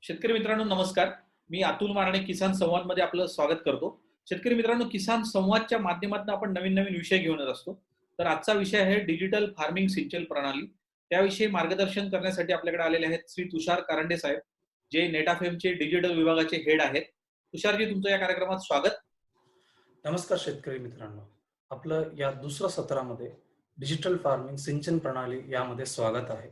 शेतकरी मित्रांनो नमस्कार. मी अतुल मारणे किसान संवाद मध्ये आपलं स्वागत करतो. शेतकरी मित्रांनो, किसान संवादच्या माध्यमातून आपण नवीन नवीन विषय घेऊन येत असतो. तर आजचा विषय आहे डिजिटल फार्मिंग सिंचन प्रणाली. त्याविषयी मार्गदर्शन करण्यासाठी आपल्याकडे आलेले आहेत श्री तुषार कारंडे साहेब, जे नेटाफेमचे डिजिटल विभागाचे हेड आहेत. तुषारजी, तुमचं या कार्यक्रमात स्वागत. नमस्कार शेतकरी मित्रांनो, आपलं या दुसऱ्या सत्रामध्ये डिजिटल फार्मिंग सिंचन प्रणाली यामध्ये स्वागत आहे.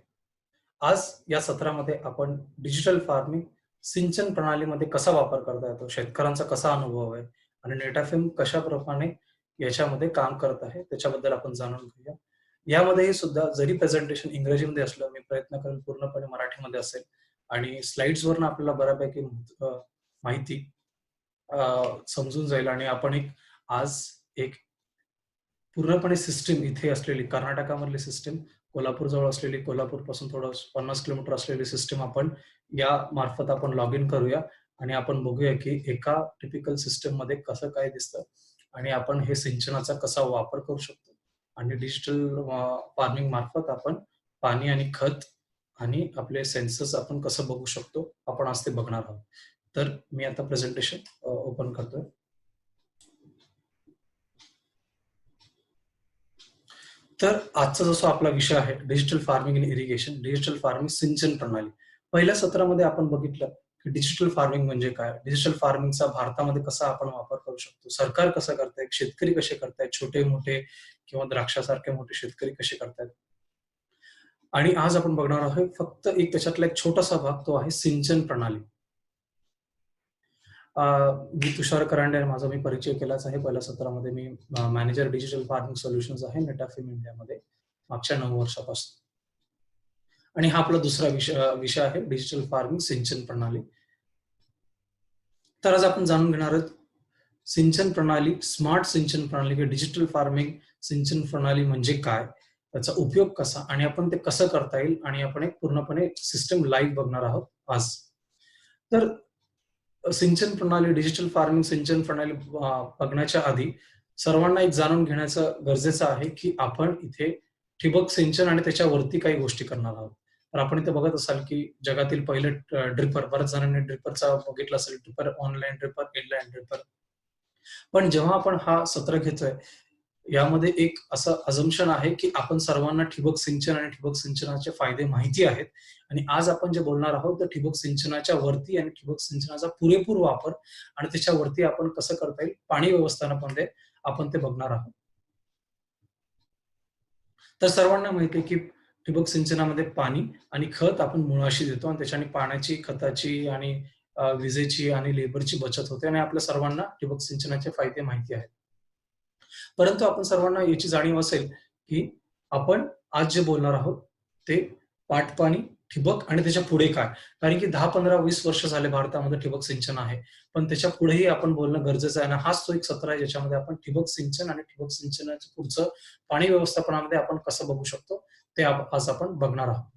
आज या सत्रामध्ये आपण डिजिटल फार्मिंग सिंचन प्रणालीमध्ये कसा वापर करता येतो, शेतकऱ्यांचा कसा अनुभव आहे आणि नेटाफेम कशाप्रमाणे याच्यामध्ये काम करत आहे त्याच्याबद्दल आपण जाणून घेऊया. यामध्येही सुद्धा जरी प्रेझेंटेशन इंग्रजीमध्ये असलं, मी प्रयत्न करेन पूर्णपणे मराठीमध्ये असेल आणि स्लाइड्सवरनं आपल्याला बऱ्यापैकी माहिती समजून जाईल आणि आपण आज एक पूर्णपणे सिस्टीम इथे असलेली कर्नाटकामधली सिस्टीम, कोल्हापूर जवळ असलेली, कोल्हापूर पासून थोडं 50 किलोमीटर असलेली सिस्टीम आपण या मार्फत आपण लॉग इन करूया आणि आपण बघूया की एका टिपिकल सिस्टीम मध्ये कसं काय दिसतं आणि आपण हे सिंचनाचा कसा वापर करू शकतो आणि डिजिटल फार्मिंग मार्फत आपण पाणी आणि खत आणि आपले सेन्सर्स आपण कसं बघू शकतो, आपण आज ते बघणार आहोत. तर मी आता प्रेझेंटेशन ओपन करतोय. तर आजचा जसा आपला विषय आहे digital farming in irrigation, digital farming सिंचन प्रणाली. पहिल्या सत्रामध्ये आपण बघितलं की डिजिटल फार्मिंग म्हणजे काय, डिजिटल फार्मिंगचा भारतामध्ये कसा आपण वापर करू शकतो, सरकार कसं करताय, शेतकरी कसे करतायत, छोटे मोठे किंवा द्राक्षासारखे मोठे शेतकरी कसे करतायत. आणि आज आपण बघणार आहोत फक्त त्याच्यातला एक छोटासा भाग, तो आहे सिंचन प्रणाली. मी तुषार करांडे, माझा मी परिचय केलाच आहे. पहिल्या सत्रामध्ये मी मॅनेजर डिजिटल फार्मिंग सोल्युशन्स आहे नेटाफेम इंडियामध्ये मागच्या 9 वर्षापासून. आणि हा आपला दुसरा विषय आहे डिजिटल फार्मिंग सिंचन प्रणाली. तर आज आपण जाणून घेणार आहोत सिंचन प्रणाली, स्मार्ट सिंचन प्रणाली किंवा डिजिटल फार्मिंग सिंचन प्रणाली म्हणजे काय, त्याचा उपयोग कसा आणि आपण ते कसं करता येईल आणि आपण एक पूर्णपणे सिस्टम लाईव्ह बघणार आहोत आज. तर सिंचन प्रणाली, डिजिटल फार्मिंग सिंचन प्रणाली बघण्याच्या आधी सर्वांना एक जाणून घेण्याचं गरजेचं आहे की आपण इथे ठिबक सिंचन आणि त्याच्यावरती काही गोष्टी करणार आहोत. तर आपण इथे बघत असाल की जगातील पहिले ड्रिपर, बऱ्याच जणांनी ड्रिपरचा बघितलं असेल, dripper, online dripper, inline dripper. पण जेव्हा आपण हा सत्र घेतोय यामध्ये एक असं अझम्पशन आहे की आपण सर्वांना ठिबक सिंचन आणि ठिबक सिंचनाचे फायदे माहिती आहेत आणि आज आपण जे बोलणार आहोत तर ठिबक सिंचनाच्या वरती आणि ठिबक सिंचनाचा पुरेपूर वापर आणि त्याच्यावरती आपण कसं करता येईल पाणी व्यवस्थापनामध्ये आपण ते बघणार आहोत. तर सर्वांना माहिती आहे की ठिबक सिंचनामध्ये पाणी आणि खत आपण मुळाशी देतो आणि त्याच्याने पाण्याची, खताची आणि विजेची आणि लेबरची बचत होते आणि आपल्या सर्वांना ठिबक सिंचनाचे फायदे माहिती आहेत. परंतु आपण सर्वांना याची जाणीव असेल की आपण आज जे बोलणार आहोत ते पाटपाणी, ठिबक आणि त्याच्या पुढे काय, कारण की 10, 15, 20 वर्ष झाले भारतामध्ये ठिबक सिंचन आहे, पण त्याच्या पुढेही आपण बोलणं गरजेचं आहे. आणि हाच तो एक सत्र आहे ज्याच्यामध्ये आपण ठिबक सिंचन आणि ठिबक सिंचनाचं पुढचं पाणी व्यवस्थापनामध्ये आपण कसं बघू शकतो ते आज आपण बघणार आहोत.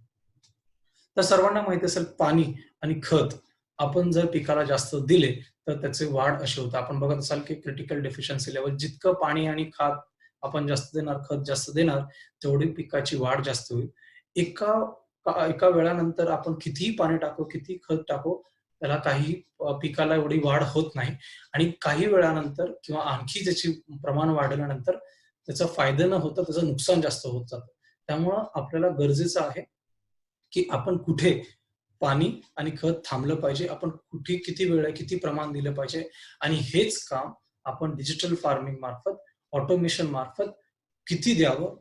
तर सर्वांना माहिती असेल पाणी आणि खत आपण जर पिकाला जास्त दिले तर त्याचे वाढ अशी होते. आपण बघत असाल की क्रिटिकल डेफिशियन्सी लेवल, जितकं पाणी आणि खत आपण जास्त देणार, खत जास्त देणार, तेवढी पिकाची वाढ जास्त होईल. एका वेळानंतर आपण कितीही पाणी टाकू, किती खत टाकू, त्याला काही पिकाला एवढी वाढ होत नाही आणि काही वेळानंतर किंवा आणखी त्याची प्रमाण वाढल्यानंतर त्याचा फायदा न होता त्याचं नुकसान जास्त होत जातं. त्यामुळं आपल्याला गरजेचं आहे की आपण कुठे पाणी आणि खत थांबलं पाहिजे, आपण कुठे किती वेळ, किती प्रमाण दिलं पाहिजे आणि हेच काम आपण डिजिटल फार्मिंग मार्फत, ऑटोमेशन मार्फत किती द्यावं,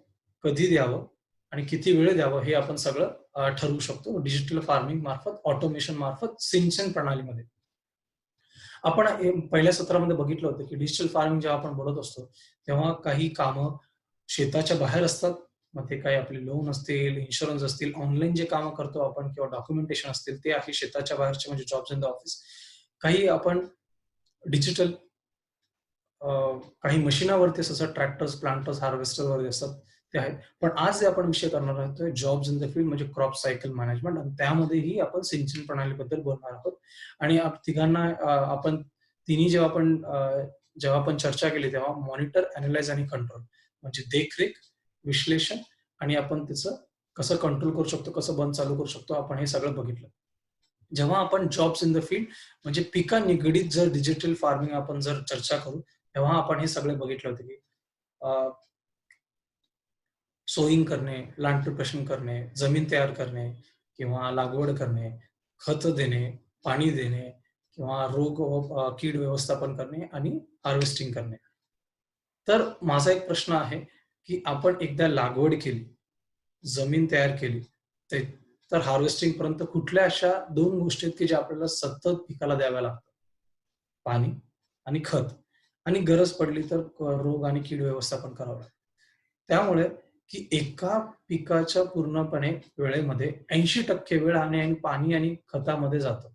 कधी द्यावं आणि किती वेळ द्यावं हे आपण सगळं ठरवू शकतो डिजिटल फार्मिंग मार्फत, ऑटोमेशन मार्फत, सिंचन प्रणालीमध्ये. आपण पहिल्या सत्रामध्ये बघितलं होतं की डिजिटल फार्मिंग जेव्हा आपण बोलत असतो तेव्हा काही कामं शेताच्या बाहेर असतात, मग ते काही आपले लोन असतील, इन्शुरन्स असतील, ऑनलाईन जे कामं करतो आपण किंवा डॉक्युमेंटेशन असतील ते आहे शेताच्या बाहेरचे, म्हणजे जॉब्स इन द ऑफिस. काही आपण डिजिटल काही मशीनावरती जसं ट्रॅक्टर्स, प्लांटर्स, हार्वेस्टर वगैरे असतात ते आहेत. पण आज जे आपण विषय करणार आहोत जॉब्स इन द फील्ड, म्हणजे क्रॉप सायकल मॅनेजमेंट, आणि त्यामध्येही आपण सिंचन प्रणालीबद्दल बोलणार आहोत. आणि तिघांना आपण तिन्ही जेव्हा आपण चर्चा केली तेव्हा मॉनिटर, अॅनालाइज आणि कंट्रोल, म्हणजे देखरेख, विश्लेषण आणि आपण त्याचं कसं कंट्रोल करू शकतो, कसं बंद चालू करू शकतो, आपण हे सगळं बघितलं. जेव्हा आपण जॉब्स इन द फील्ड म्हणजे पिका निगडीत जर डिजिटल फार्मिंग आपण जर चर्चा करू, तेव्हा आपण हे सगळे बघितले होते की सोईंग करणे, लँड प्रिपरेशन करणे, जमीन तयार करणे किंवा लागवड करणे, खत देणे, पाणी देणे किंवा कीड व्यवस्थापन करणे आणि हार्वेस्टिंग करणे. तर माझा एक प्रश्न आहे, की आपण एकदा लागवड केली, जमीन तयार केली, ते तर हार्वेस्टिंगपर्यंत कुठल्या अशा 2 गोष्टी आहेत, की ज्या आपल्याला सतत पिकाला द्याव्या लागतात? पाणी आणि खत आणि गरज पडली तर रोग आणि कीड व्यवस्थापन करावं लागतं. त्यामुळे की एका पिकाच्या पूर्णपणे वेळेमध्ये 80% वेळ आणि पाणी आणि खतामध्ये जातं.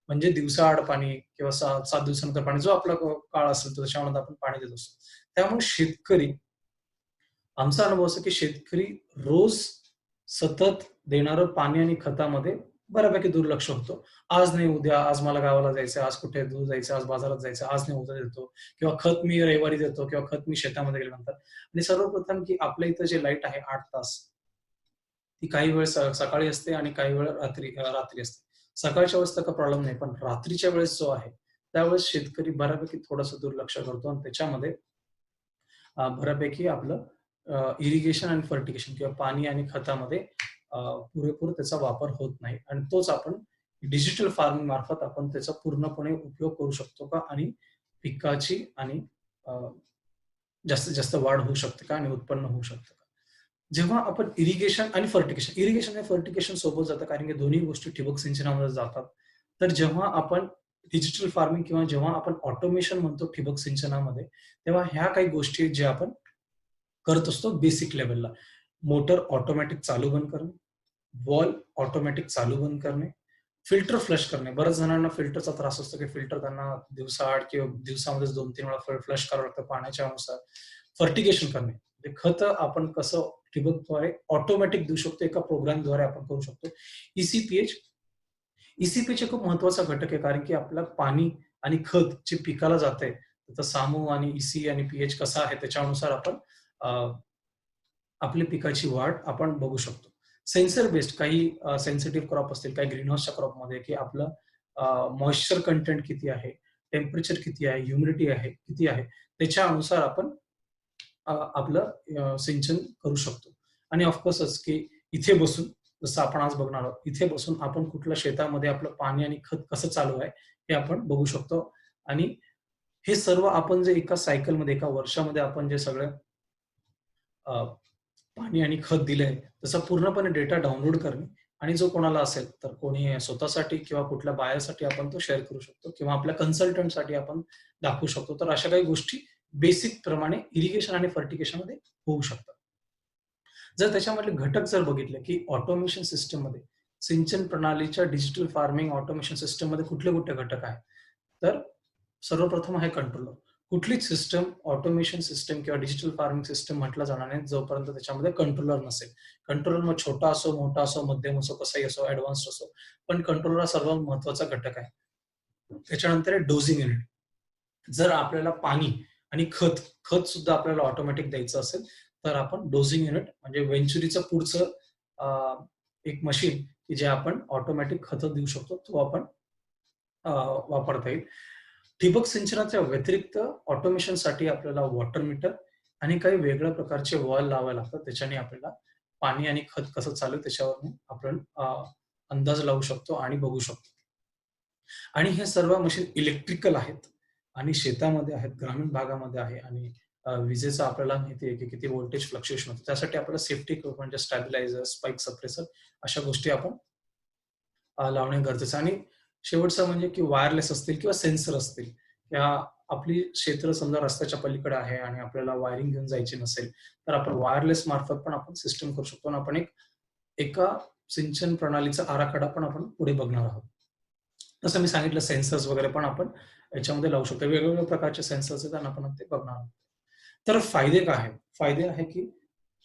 म्हणजे दिवसाआड पाणी किंवा 7 दिवसानंतर पाणी जो आपला काळ असेल तर त्याच्यामध्ये आपण पाणी देत असतो. त्यामुळे आमचा अनुभव असा की शेतकरी रोज सतत देणारं पाणी आणि खतामध्ये बऱ्यापैकी दुर्लक्ष होतं. आज नाही उद्या, आज मला गावाला जायचंय, आज कुठे दूर जायचं, आज बाजारात जायचं, आज नाही उद्या देतो किंवा खत मी रविवारी देतो किंवा खत मी शेतामध्ये गेल्यानंतर. आणि सर्वप्रथम की आपल्या इथं जे लाईट आहे 8 तास, ती काही वेळ सकाळी असते आणि काही वेळ रात्री असते. सकाळच्या वेळेस तर काही प्रॉब्लेम नाही, पण रात्रीच्या वेळेस जो आहे, त्यावेळेस शेतकरी बऱ्यापैकी थोडंसं दुर्लक्ष करतो आणि त्याच्यामध्ये बऱ्यापैकी आपलं इरिगेशन आणि फर्टिगेशन किंवा पाणी आणि खतामध्ये पुरेपूर त्याचा वापर होत नाही आणि तोच आपण डिजिटल फार्मिंग मार्फत आपण त्याचा पूर्णपणे उपयोग करू शकतो का आणि पिकाची आणि अ, जास्तीत जास्त वाढ होऊ शकते का आणि उत्पन्न होऊ शकतं का? जेव्हा आपण इरिगेशन आणि फर्टिगेशन सोबत जातं कारण की दोन्ही गोष्टी ठिबक सिंचनामध्ये जातात. तर जेव्हा आपण डिजिटल फार्मिंग किंवा जेव्हा आपण ऑटोमेशन म्हणतो ठिबक सिंचनामध्ये, तेव्हा ह्या काही गोष्टी आहेत ज्या आपण करत असतो बेसिक लेव्हलला. मोटर ऑटोमॅटिक चालू बंद करणे, वॉल ऑटोमॅटिक चालू बंद करणे, फिल्टर फ्लश करणे. बऱ्याच जणांना फिल्टरचा त्रास असतो, की फिल्टर त्यांना दिवसाआड किंवा दिवसामध्येच 2-3 वेळा फ्लश करावं लागतं पाण्याच्या अनुसार. फर्टिगेशन करणे, म्हणजे खतं आपण कसं ठिबकद्वारे ऑटोमॅटिक देऊ शकतो, एका प्रोग्रामद्वारे आपण करू शकतो. ई-सी-पी-एच खूप महत्वाचा घटक आहे, कारण की आपलं पाणी आणि खत जे पिकाला जातंय, त्याचा सामू आणि ई आणि पी कसा आहे त्याच्यानुसार आपण अ, आपल्या पिकाची वाढ आपण बघू शकतो. सेन्सर बेस्ड काही सेन्सिटिव्ह क्रॉप असतील, काही ग्रीन हाऊसच्या क्रॉपमध्ये की आपलं मॉइश्चर कंटेंट किती आहे, टेम्परेचर किती आहे, ह्युमिडिटी आहे, किती आहे, त्याच्या अनुसार आपण आपलं सिंचन करू शकतो. आणि ऑफकोर्सच की इथे बसून जसं आपण आज बघणार आहोत, इथे बसून आपण कुठल्या शेतामध्ये आपलं पाणी आणि खत कसं चालू आहे, हे आपण बघू शकतो. आणि हे सर्व आपण जे एका सायकलमध्ये, एका वर्षामध्ये आपण जे सगळं अ, पाणी आणि खत दिलंय, त्याचा पूर्णपणे डेटा डाउनलोड करणे आणि जो कोणाला असेल, तर कोणी स्वतःसाठी किंवा कुठल्या बायरसाठी आपण तो शेअर करू शकतो किंवा आपल्या कन्सल्टंटसाठी आपण दाखवू शकतो. तर अशा काही गोष्टी बेसिक प्रमाणे इरिगेशन आणि फर्टिगेशनमध्ये होऊ शकतात. जर त्याच्यामधले घटक जर बघितले, की ऑटोमेशन सिस्टममध्ये सिंचन प्रणालीच्या डिजिटल फार्मिंग ऑटोमेशन सिस्टममध्ये कुठले-कुठले घटक आहेत? तर सर्वप्रथम आहे कंट्रोलर. कुठलीच सिस्टम, ऑटोमेशन सिस्टम किंवा डिजिटल फार्मिंग सिस्टम म्हटलं जाणार नाही, जोपर्यंत त्याच्यामध्ये कंट्रोलर नसेल. कंट्रोलर मग छोटा असो, मोठा असो, मध्यम असो, कसाही असो, ॲडव्हान्स्ड असो, पण कंट्रोलर हा सर्वात महत्त्वाचा घटक आहे. त्याच्यानंतर आहे डोजिंग युनिट. जर आपल्याला पाणी आणि खत सुद्धा आपल्याला ऑटोमॅटिक द्यायचं असेल, तर आपण डोजिंग युनिट म्हणजे वेंचुरीचं पुढचं अ, एक मशीन की जे आपण ऑटोमॅटिक खतं देऊ शकतो, तो आपण अ, वापरता येईल. ठिबक सिंचनाच्या व्यतिरिक्त ऑटोमेशनसाठी आपल्याला वॉटर मीटर आणि काही वेगळ्या प्रकारचे वॉल लावावे लागतात. त्याच्याने आपल्याला पाणी आणि खत कसं चालू आहे त्याच्यावरून आपण अंदाज लावू शकतो आणि बघू शकतो. आणि हे सर्व मशीन इलेक्ट्रिकल आहेत आणि शेतामध्ये आहेत, ग्रामीण भागामध्ये आहे आणि विजेचं आपल्याला माहिती आहे की किती व्होल्टेज फ्लक्च्युएशन होतं. त्यासाठी आपल्याला सेफ्टी इक्विपमेंट म्हणजे स्टॅबिलायझर, स्पाइक सप्रेसर अशा गोष्टी आपण लावणे गरजेचं आहे. आणि शेवटचं म्हणजे की वायरलेस असतील किंवा सेन्सर असतील. या आपली क्षेत्र समजा रस्त्याच्या पलीकडे आहे आणि आपल्याला वायरिंग घेऊन जायची नसेल, तर आपण वायरलेस मार्फत पण आपण सिस्टम करू शकतो आणि आपण एका सिंचन प्रणालीचा आराखडा पण आपण पुढे बघणार आहोत. जसं मी सांगितलं सेन्सर्स वगैरे पण आपण याच्यामध्ये लावू शकतो. वेगवेगळ्या प्रकारचे सेन्सर्स आहेत आणि आपण ते बघणार आहोत. तर फायदे काय आहेत? फायदे आहे की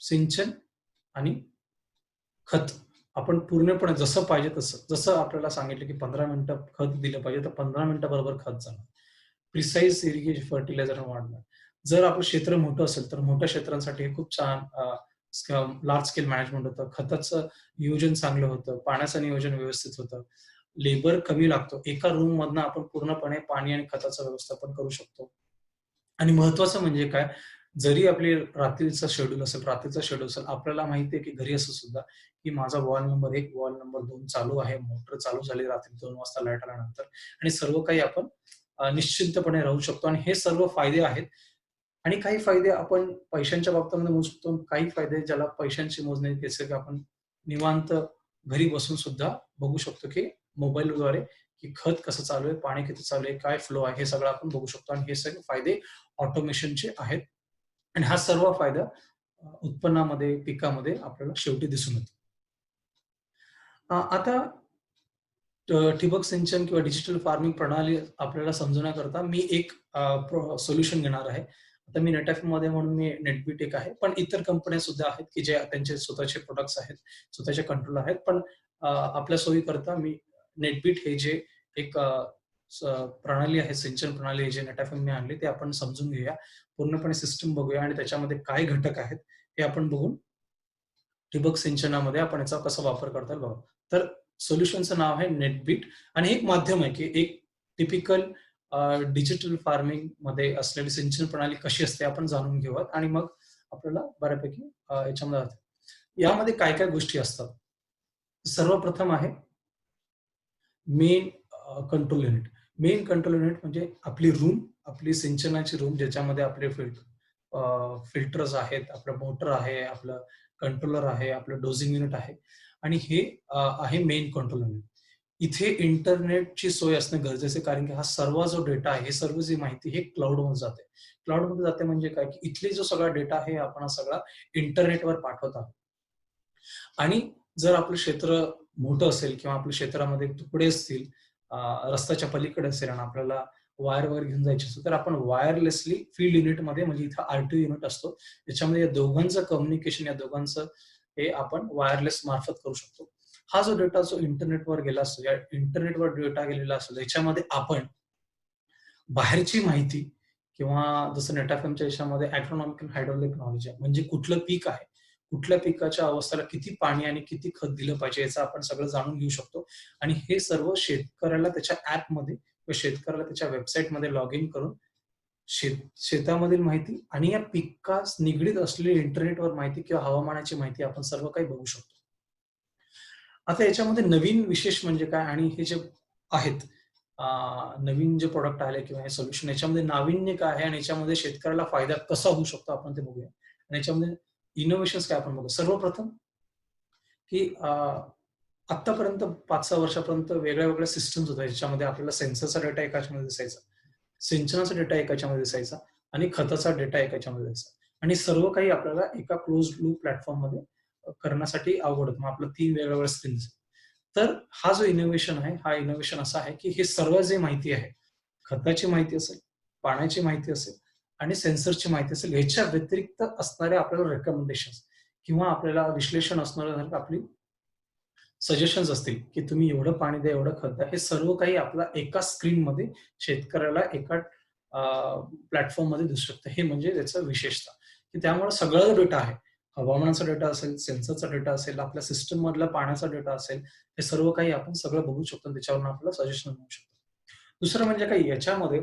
सिंचन आणि खत आपण पूर्णपणे जसं पाहिजे तसं. जसं आपल्याला सांगितलं की 15 मिनिटं खत दिलं पाहिजे, तर 15 मिनिटं बरोबर खत जाणार. प्रिसाईज इरिगेशन फर्टिलायझर वाढणार. जर आपलं क्षेत्र मोठं असेल, तर मोठ्या क्षेत्रांसाठी हे खूप छान लार्ज स्केल मॅनेजमेंट होतं. खताचं नियोजन चांगलं होतं. पाण्याचं नियोजन व्यवस्थित होतं. लेबर कमी लागतो. एका रूम मधनं आपण पूर्णपणे पाणी आणि खताचं व्यवस्थापन करू शकतो. आणि महत्वाचं म्हणजे काय, जरी आपली रात्रीचा शेड्यूल असेल, आपल्याला माहिती आहे की घरी असं सुद्धा, की माझा वॉल नंबर 1, वॉल नंबर 2 चालू आहे. मोटर चालू झाली रात्री 2 वाजता लाईट आल्यानंतर आणि सर्व काही आपण निश्चिंतपणे राहू शकतो आणि हे सर्व फायदे आहेत. आणि काही फायदे आपण पैशांच्या बाबतीमध्ये मोजू शकतो. काही फायदे ज्याला पैशांची मोजणी जसं की आपण निवांत घरी बसून सुद्धा बघू शकतो, की मोबाईलद्वारे की खत कसं चालू आहे, पाणी किती चालू आहे, काय फ्लो आहे, हे सगळं आपण बघू शकतो आणि हे सगळे फायदे ऑटोमेशनचे आहेत. आणि हा सर्व फायदा उत्पन्नामध्ये, पिकामध्ये आपल्याला शेवटी दिसून येतो. आता ठिबक सिंचन किंवा डिजिटल फार्मिंग प्रणाली आपल्याला समजण्याकरता मी एक सोल्युशन घेणार आहे. आता मी नेटएफमध्ये म्हणून मी नेटबीट एक आहे, पण इतर कंपन्या सुद्धा आहेत, की जे त्यांचे स्वतःचे प्रॉडक्ट्स आहेत, स्वतःचे कंट्रोल आहेत. पण आपल्या सोयीकरता मी नेटबीट हे जे एक प्रणाली आहे, सिंचन प्रणाली आहे, जे नेटएफएमने आणली, ते आपण समजून घेऊया. पूर्णपणे सिस्टम बघूया आणि त्याच्यामध्ये काय घटक आहेत, हे आपण बघून ठिबक सिंचनामध्ये आपण याचा कसा वापर करता येईल बघा. तर सोल्युशनचं नाव आहे नेटबीट आणि एक माध्यम आहे, की एक टिपिकल डिजिटल फार्मिंग मध्ये असलेली सिंचन प्रणाली कशी असते आपण जाणून घेऊयात आणि मग आपल्याला बऱ्यापैकी याच्यामध्ये यामध्ये काय-काय गोष्टी असतात. सर्वप्रथम आहे main control unit. Main control unit म्हणजे आपली रूम, आपली सिंचनाची रूम ज्याच्यामध्ये आपले फिल्टर्स आहेत, आपलं मोटर आहे, आपलं कंट्रोलर आहे, आपलं डोजिंग युनिट आहे आणि हे आहे मेन कंट्रोल युनिट. इथे इंटरनेटची सोय असणं गरजेचं आहे कारण की हा सर्व जो डेटा आहे, ही सर्व जी माहिती हे क्लाउडमध्ये जाते. क्लाउडमध्ये जाते म्हणजे काय, की इथले जो सगळा डेटा आहे आपण हा सगळा इंटरनेटवर पाठवत आहोत. आणि जर आपलं क्षेत्र मोठं असेल किंवा आपल्या क्षेत्रामध्ये तुकडे असतील, रस्त्याच्या पलीकडे असेल आणि आपल्याला वायरवर घेऊन जायची असेल, तर आपण वायरलेसली फील्ड युनिटमध्ये म्हणजे इथं आरटीओ युनिट असतो. त्याच्यामध्ये या दोघांचं कम्युनिकेशन, या दोघांचं हे आपण वायरलेस मार्फत करू शकतो. हा जो डेटा जो इंटरनेटवर गेला असतो, या इंटरनेटवर डेटा गेलेला असतो, त्याच्यामध्ये आपण बाहेरची माहिती किंवा जसं नेटाफेमच्या याच्यामध्ये ॲग्रोनॉमिक अँड हायड्रॉलिक नॉलेज आहे. म्हणजे कुठलं पीक आहे, कुठल्या पिकाच्या अवस्थेला किती पाणी आणि किती खत दिलं पाहिजे याचं आपण सगळं जाणून घेऊ शकतो. आणि हे सर्व शेतकऱ्याला त्याच्या ॲपमध्ये किंवा शेतकऱ्याला त्याच्या वेबसाईटमध्ये लॉग इन करून शेतामधील माहिती आणि या पिकास निगडीत असलेली इंटरनेटवर माहिती किंवा हवामानाची माहिती आपण सर्व काही बघू शकतो. आता याच्यामध्ये नवीन विशेष म्हणजे काय आणि हे जे आहेत नवीन जे प्रॉडक्ट आले किंवा हे सोल्युशन याच्यामध्ये नाविन्य काय आहे आणि याच्यामध्ये शेतकऱ्याला फायदा कसा होऊ शकतो आपण ते बघूया. आणि याच्यामध्ये इनोव्हेशन्स काय आपण बघू. सर्वप्रथम की आतापर्यंत 5-6 वर्षापर्यंत वेगळ्या सिस्टम्स होत्या ज्याच्यामध्ये आपल्याला सेन्सरचा डेटा एका ह्याच्यामध्ये दिसायचा, सिंचनाचा डेटा एका ह्याच्यामध्ये दिसायचा आणि खताचा डेटा एका ह्याच्यामध्ये दिसायचा आणि सर्व काही आपल्याला एका क्लोज लूप प्लॅटफॉर्ममध्ये करण्यासाठी अवघड होतं. मग आपलं 3 वेगवेगळ्या स्क्रीन्स. तर हा जो इनोव्हेशन आहे, हा इनोव्हेशन असा आहे की हे सर्व जे माहिती आहे, खताची माहिती असेल, पाण्याची माहिती असेल आणि सेन्सरची माहिती असेल, ह्याच्या व्यतिरिक्त असणाऱ्या आपल्याला रेकमेंडेशन्स किंवा आपल्याला विश्लेषण असणारं आपली सजेशन्स असतील, की तुम्ही एवढं पाणी द्या, एवढं खत द्या. हे सर्व काही आपला एका स्क्रीनमध्ये शेतकऱ्याला एका प्लॅटफॉर्ममध्ये दिसू शकतं. हे म्हणजे त्याचं विशेषता, की त्यामुळे सगळा जो डेटा आहे, हवामानाचा डेटा असेल, सेन्सरचा डेटा असेल, आपल्या सिस्टम मधला पाण्याचा डेटा असेल, हे सर्व काही आपण सगळं बघू शकतो आणि त्याच्यावरून आपल्याला सजेशन मिळू शकतं. दुसरं म्हणजे काय याच्यामध्ये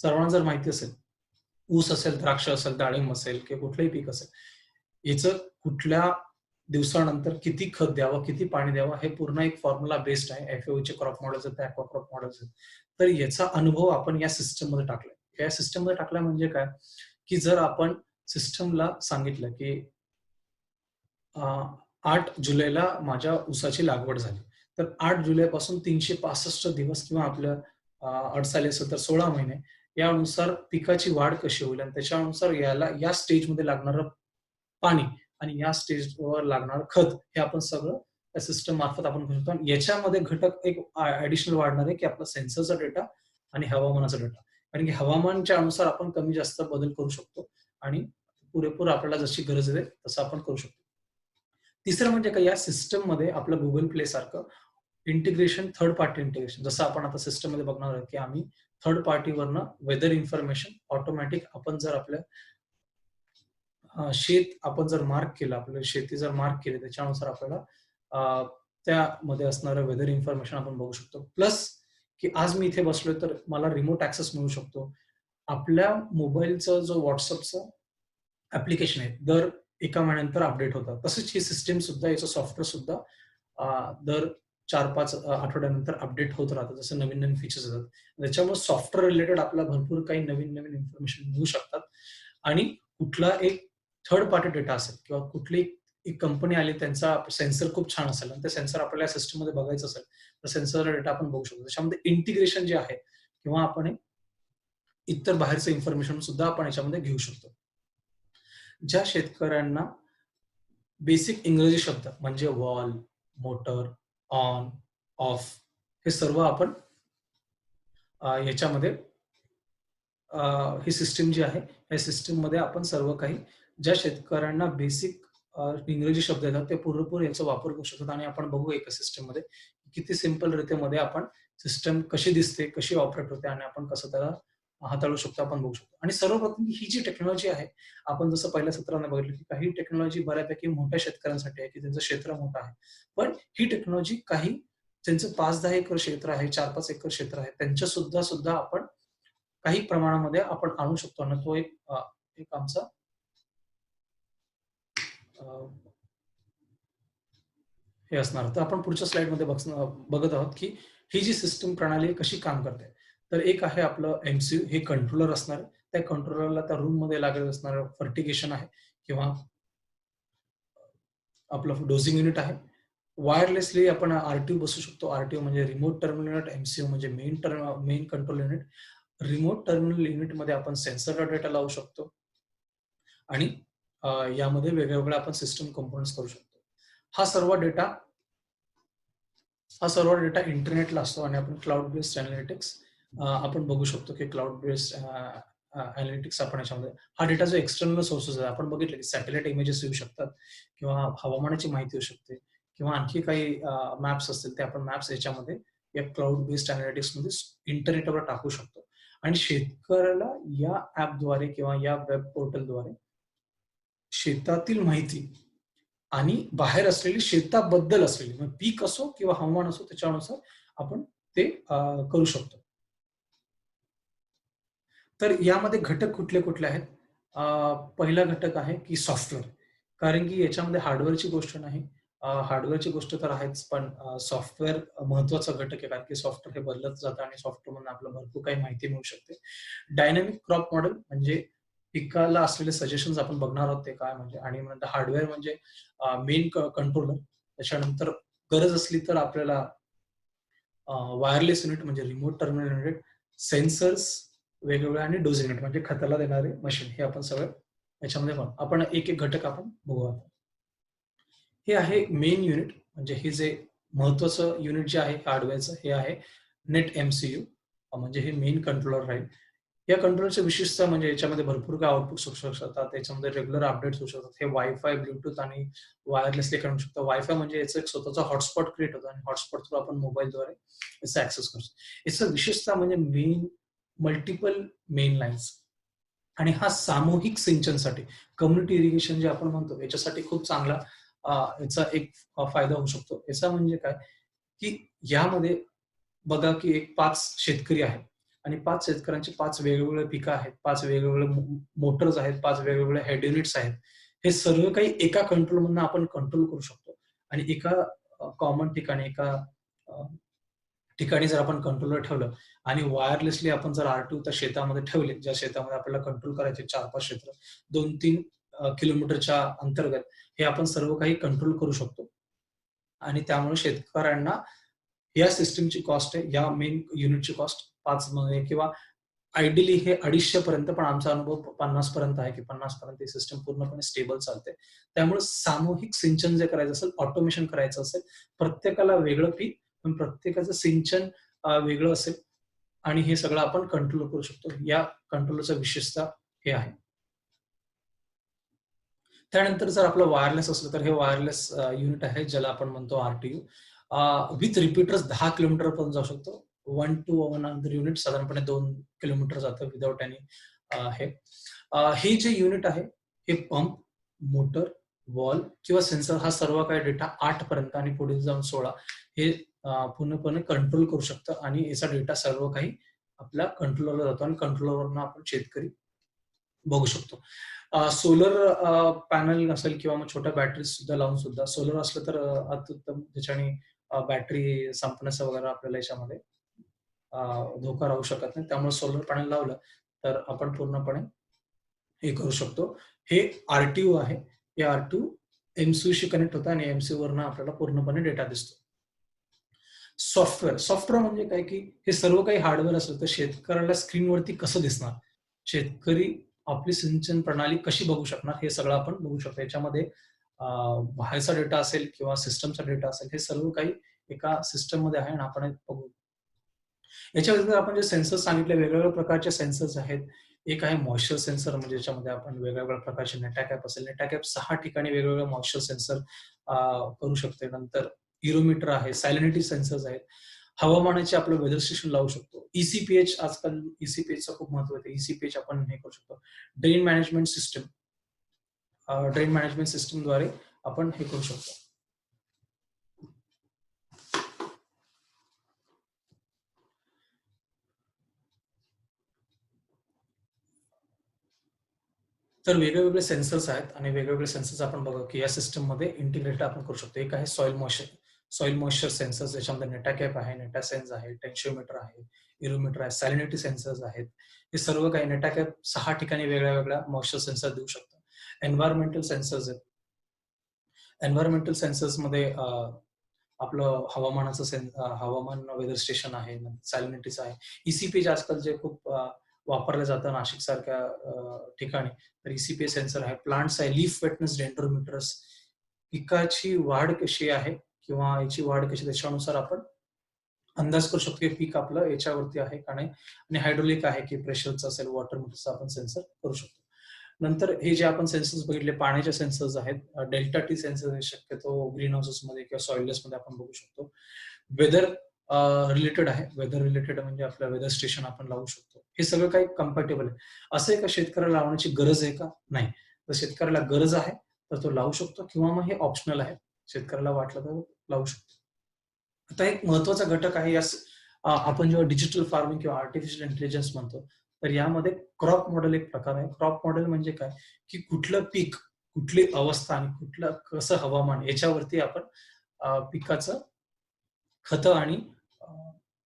सर्वांना जर माहिती असेल, ऊस असेल, द्राक्ष असेल, डाळिंब असेल किंवा कुठलंही पीक असेल, याचं कुठल्या दिवसानंतर किती खत द्यावं, किती पाणी द्यावं, हे पूर्ण एक फॉर्म्युला बेस्ड आहे. एफएओचे क्रॉप मॉडेल्स आहेत, ॲक्वा क्रॉप मॉडेल्स आहेत. तर याचा अनुभव आपण या सिस्टममध्ये टाकलाय. या सिस्टममध्ये टाकला म्हणजे काय, की जर आपण सिस्टमला सांगितलं, की 8 जुलैला माझ्या ऊसाची लागवड झाली. तर 8 जुलैपासून 365 दिवस किंवा आपल्या अडसाली असेल तर 16 महिने यानुसार पिकाची वाढ कशी होईल आणि त्याच्यानुसार याला या स्टेजमध्ये लागणारं पाणी आणि या स्टेजवर लागणारं खत हे आपण सगळं त्या सिस्टम मार्फत आपण करू शकतो. आणि याच्यामध्ये घटक एक ॲडिशनल वाढणार आहे, की आपला सेन्सरचा डेटा आणि हवामानाचा डेटा. कारण की हवामानाच्या अनुसार आपण कमी जास्त बदल करू शकतो आणि पुरेपूर आपल्याला जशी गरज आहे तसं आपण करू शकतो. तिसरं म्हणजे काय या सिस्टममध्ये आपलं Google Play सारखं इंटिग्रेशन, थर्ड पार्टी इंटिग्रेशन. जसं आपण आता सिस्टममध्ये बघणार आहोत, की आम्ही थर्ड पार्टीवरनं वेदर इन्फॉर्मेशन ऑटोमॅटिक आपण जर आपल्या शेत आपण जर मार्क केलं, आपल्या शेती जर मार्क केली त्याच्यानुसार आपल्याला त्यामध्ये असणारं वेदर इन्फॉर्मेशन आपण बघू शकतो. प्लस की आज मी इथे बसलोय तर मला रिमोट ऍक्सेस मिळू शकतो. आपल्या मोबाईलचा जो व्हॉट्सअपचा ऍप्लिकेशन आहे दर एका महिन्यानंतर अपडेट होतात. तसंच ही सिस्टीम सुद्धा, याचं सॉफ्टवेअर सुद्धा दर 4-5 आठवड्यानंतर अपडेट होत राहतं. जसं नवीन-नवीन फीचर्स येतात. त्याच्यामुळे सॉफ्टवेअर रिलेटेड आपल्याला भरपूर काही नवीन-नवीन इन्फॉर्मेशन मिळू शकतात आणि कुठला एक थर्ड पार्टी डेटा असेल किंवा कुठली एक कंपनी आली, त्यांचा सेन्सर खूप छान असेल आणि ते सेन्सर आपल्याला सिस्टममध्ये बघायचं असेल, तर सेन्सर डेटा आपण बघू शकतो. त्याच्यामध्ये इंटिग्रेशन जे आहे किंवा आपण इतर बाहेरचं इन्फॉर्मेशन सुद्धा आपण याच्यामध्ये घेऊ शकतो. ज्या शेतकऱ्यांना बेसिक इंग्रजी शब्द म्हणजे वॉल, मोटर, ऑन, ऑफ हे सर्व आपण याच्यामध्ये ही सिस्टीम जी आहे, या सिस्टीममध्ये आपण सर्व काही ज्या शेतकऱ्यांना बेसिक इंग्रजी शब्द येतात ते पुरेपूर याचा वापर करू शकतात आणि आपण बघू एका सिस्टीममध्ये किती सिंपल रीतीमध्ये आपण सिस्टम कशी दिसते, कशी ऑपरेट होते आणि आपण कसं त्याला हाताळू शकतो आपण बघू शकतो. आणि सर्वप्रथम ही जी टेक्नॉलॉजी आहे, आपण जसं पहिल्या सत्रामध्ये बघितलं की काही टेक्नॉलॉजी बऱ्यापैकी मोठ्या शेतकऱ्यांसाठी आहे की त्यांचं क्षेत्र मोठं आहे. पण ही टेक्नॉलॉजी काही ज्यांचं 5-10 एकर क्षेत्र आहे, 4-5 एकर क्षेत्र आहे, त्यांच्या सुद्धा आपण काही प्रमाणामध्ये आपण आणू शकतो आणि तो एक आमचा हे असणार. तर आपण पुढच्या स्लाइडमध्ये बघत आहोत की ही जी सिस्टम प्रणाली कशी काम करते. तर एक आहे आपलं एमसीयू, हे कंट्रोलर असणार आहे. त्या कंट्रोलरला त्या रूममध्ये लागत असणारं फर्टिगेशन आहे किंवा आपलं डोजिंग युनिट आहे. वायरलेसली आपण आरटीओ बसू शकतो. आरटीओ म्हणजे रिमोट टर्मिनल युनिट, एमसीयू म्हणजे main control unit. Remote terminal युनिटमध्ये आपण सेन्सरचा डेटा लावू शकतो आणि यामध्ये वेगवेगळ्या आपण सिस्टम कंपोनेंट्स करू शकतो. हा सर्व डेटा इंटरनेटला असतो आणि आपण क्लाउड बेस्ड अॅनालिटिक्स आपण बघू शकतो की क्लाउड बेस्ड अॅनालिटिक्स आपण याच्यामध्ये हा डेटा जो एक्सटर्नल सोर्सेस आहे, आपण बघितलं की सॅटेलाइट इमेजेस येऊ शकतात किंवा हवामानाची माहिती येऊ शकते किंवा आणखी काही मॅप्स असतील ते आपण मॅप्स याच्यामध्ये या क्लाउड बेस्ड अॅनालिटिक्स मध्ये इंटरनेटवर टाकू शकतो आणि शेतकऱ्याला या ऍपद्वारे किंवा या वेब पोर्टलद्वारे शेतातील माहिती आणि बाहेर असलेली शेताबद्दल असलेली, मग पीक असो किंवा हवामान असो, त्याच्यानुसार आपण ते करू शकतो. तर यामध्ये घटक कुठले कुठले आहेत? पहिला घटक आहे की सॉफ्टवेअर, कारण की याच्यामध्ये हार्डवेअरची गोष्ट नाही. हार्डवेअरची गोष्ट तर आहेच, पण सॉफ्टवेअर महत्वाचा घटक आहे, कारण की सॉफ्टवेअर हे बदलत जातं आणि सॉफ्टवेअरमधून आपल्याला भरपूर काही माहिती मिळू शकते. डायनॅमिक क्रॉप मॉडेल म्हणजे पिकाला असलेले सजेशन्स आपण बघणार आहोत ते काय म्हणजे, आणि नंतर हार्डवेअर म्हणजे मेन कंट्रोलर. त्याच्यानंतर गरज असली तर आपल्याला वायरलेस युनिट म्हणजे रिमोट टर्मिनल युनिट, सेन्सर्स वेगवेगळे आणि डोजिंग युनिट म्हणजे खताला देणारे मशीन, हे आपण सगळं याच्यामध्ये आपण एक एक घटक आपण बघू आता. हे आहे मेन युनिट, म्हणजे हे जे महत्वाचं युनिट जे आहे हार्डवेअरचं, हे आहे नेट एमसीयू, म्हणजे हे मेन कंट्रोलर राहील. या कंट्रोलरच्या विशेषता म्हणजे याच्यामध्ये भरपूर काय आउटपुट होऊ शकतात, त्याच्यामध्ये रेग्युलर अपडेट्स होऊ शकतात. हे वायफाय, ब्लूटूथ आणि वायरलेसली करू शकतो. वायफाय म्हणजे याचं एक स्वतःचा हॉटस्पॉट क्रिएट होतो आणि हॉटस्पॉट थ्रू आपण मोबाईलद्वारे याचा ऍक्सेस करतो. याचं विशेषता म्हणजे मल्टिपल मेन लाईन्स, आणि हा सामूहिक सिंचनसाठी, कम्युनिटी इरिगेशन जे आपण म्हणतो, याच्यासाठी खूप चांगला याचा एक फायदा होऊ शकतो. याचा म्हणजे काय की यामध्ये बघा की एक 5 शेतकरी आहेत आणि 5 शेतकऱ्यांची 5 वेगवेगळे पिकं आहेत, 5 वेगवेगळे मोटर्स आहेत, 5 वेगवेगळे हेड युनिट्स आहेत. हे सर्व काही एका कंट्रोलमधून आपण कंट्रोल करू शकतो आणि एका कॉमन ठिकाणी, एका ठिकाणी जर आपण कंट्रोलर ठेवलं आणि वायरलेसली आपण जर आरटीओ त्या शेतामध्ये ठेवले, ज्या शेतामध्ये आपल्याला कंट्रोल करायचे 4-5 क्षेत्र 2-3 किलोमीटरच्या अंतर्गत, हे आपण सर्व काही कंट्रोल करू शकतो आणि त्यामुळे शेतकऱ्यांना या सिस्टमची कॉस्ट आहे, या मेन युनिटची कॉस्ट 5 मध्ये किंवा आयडियली हे 250 पर्यंत, पण आमचा अनुभव 50 पर्यंत आहे की 50 पर्यंत ही सिस्टम पूर्णपणे स्टेबल चालते. त्यामुळे सामूहिक सिंचन जे करायचं असेल, ऑटोमेशन करायचं असेल, प्रत्येकाला वेगळं पीक पण प्रत्येकाचं सिंचन वेगळं असेल आणि हे सगळं आपण कंट्रोल करू शकतो. या कंट्रोलरचा विशेषता हे आहे. त्यानंतर जर आपलं वायरलेस असलं तर हे वायरलेस युनिट आहे, ज्याला आपण म्हणतो आरटीयू. विथ रिपीटर्स 10 किलोमीटर पर्यंत जाऊ शकतो. 1 टू 1 अनदर युनिट साधारणपणे 2 किलोमीटर जातं विदाउट एनी हे. हे जे युनिट आहे, हे पंप, मोटर वॉल किंवा सेन्सर हा सर्व काही डेटा 8 पर्यंत आणि पुढे जाऊन 16 हे पूर्णपणे कंट्रोल करू शकतं आणि याचा डेटा सर्व काही आपल्या कंट्रोलरला जातो आणि कंट्रोलरवरनं आपण शेतकरी बघू शकतो. सोलर पॅनल असेल किंवा मग छोट्या बॅटरी सुद्धा लावून सुद्धा सोलर असलं तर अत्युत्तम. त्याच्याने बॅटरी संपण्याचा वगैरे आपल्याला याच्यामध्ये धोका राहू शकत नाही. त्यामुळे सोलर पॅनल लावलं तर आपण पूर्णपणे हे करू शकतो. हे आरटीयू आहे. हे आरटीयू एमसीयूशी कनेक्ट होतं आणि एमसीयू वरनं आपल्याला पूर्णपणे डेटा दिसतो. सॉफ्टवेअर म्हणजे काय, की हे सर्व काही हार्डवेअर असेल तर शेतकऱ्याला स्क्रीनवरती कसं दिसणार, शेतकरी आपली सिंचन प्रणाली कशी बघू शकणार, हे सगळं आपण बघू शकतो. याच्यामध्ये बाहेरचा डेटा असेल किंवा सिस्टमचा डेटा असेल, हे सर्व काही एका सिस्टम मध्ये आहे आणि आपण हे बघू. याच्या व्यतिरिक्त आपण जे सेन्सर सांगितले, वेगवेगळ्या प्रकारचे सेन्सर्स आहेत. एक आहे मॉइश्चर सेन्सर, म्हणजे ज्याच्यामध्ये आपण वेगवेगळ्या प्रकारचे नेटाकॅप असेल. नेटाकॅप 6 ठिकाणी वेगवेगळे मॉइश्चर सेन्सर करू शकते. नंतर इरोमीटर आहे, सॅलिनिटी सेन्सर्स आहेत. हवामानाचे आपलं वेदर स्टेशन लावू शकतो. ईसीपीएच, आजकाल ईसीपीएचचं खूप महत्व आहे. ईसीपीएच आपण हे करू शकतो. Drain management system, drain management सिस्टमद्वारे आपण हे करू शकतो. तर वेगवेगळे सेन्सर्स आहेत आणि वेगवेगळे सेन्सर्स आपण बघू की या सिस्टम मध्ये इंटिग्रेट आपण करू शकतो. एक आहे सॉइल मॉइश्चर सेन्सर्स, ज्याच्यामध्ये नेटाकॅप आहे, नेटासेन्स आहे, टेन्शिओमीटर आहे, इरोमीटर आहे, सॅलिनिटी सेन्सर्स आहेत. हे सर्व काही नेटाकॅप 6 ठिकाणी वेगळ्या वेगळ्या मॉइश्चर सेन्सर देऊ शकतो. एन्व्हायरमेंटल सेन्सर्स आहेत. एन्व्हायरमेंटल सेन्सर्स मध्ये आपलं हवामान वेदर स्टेशन आहे, सॅलिनिटीचं आहे. ईसीपीएच आजकाल जे खूप वापरलं जातं नाशिक सारख्या ठिकाणी, तर ईसीपीए सेन्सर आहे. प्लांट्स आहे, लीफ वेटनेस डेंड्रोमीटर्स, पिकाची वाढ कशी आहे किंवा याची वाढ कशी, त्याच्यानुसार आपण अंदाज करू शकतो की पीक आपलं याच्यावरती आहे का नाही. आणि हायड्रोलिक आहे की प्रेशरचं असेल, वॉटर मीटरचं आपण सेन्सर करू शकतो. नंतर हे जे आपण सेन्सर्स बघितले, पाण्याचे सेन्सर्स आहेत. डेल्टा टी सेन्सर शक्यतो ग्रीन हाऊसेस मध्ये किंवा सॉइललेस मध्ये आपण बघू शकतो. वेदर रिलेटेड आहे. वेदर रिलेटेड म्हणजे आपलं वेदर स्टेशन आपण लावू शकतो. हे सगळं काही कम्पॅटेबल आहे. असं एका शेतकऱ्याला लावण्याची गरज आहे का? नाही. जर शेतकऱ्याला गरज आहे तर तो लावू शकतो किंवा मग हे ऑप्शनल आहे. शेतकऱ्याला वाटलं तर लावू शकतो. आता एक महत्वाचा घटक आहे आपण जेव्हा डिजिटल फार्मिंग किंवा आर्टिफिशियल इंटेलिजन्स म्हणतो, तर यामध्ये क्रॉप मॉडेल एक प्रकार आहे. क्रॉप मॉडेल म्हणजे काय, की कुठलं पीक, कुठली अवस्था आणि कुठलं कसं हवामान, याच्यावरती आपण पिकाचं खतं आणि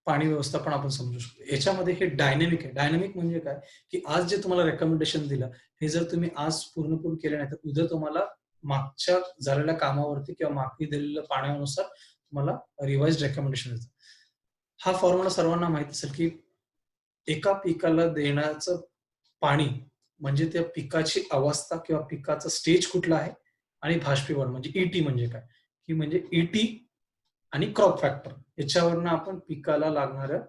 पाणी व्यवस्थापन आपण समजू शकतो. याच्यामध्ये हे डायनॅमिक आहे. डायनॅमिक म्हणजे काय, की आज जे तुम्हाला रेकमेंडेशन दिलं, हे जर तुम्ही आज पूर्ण केलं नाही, तर उद्या तुम्हाला मागच्या झालेल्या कामावरती किंवा मागे दिलेल्या पाण्यानुसार तुम्हाला रिवाइज्ड रेकमेंडेशन येतं. हा फॉर्म्युला सर्वांना माहित असेल, की एका पिकाला देण्याचं पाणी म्हणजे त्या पिकाची अवस्था किंवा पिकाचा स्टेज कुठला आहे आणि बाष्पीभवन म्हणजे ईटी म्हणजे काय, की म्हणजे ईटी आणि क्रॉप फॅक्टर याच्यावरनं आपण पिकाला लागणाऱ्या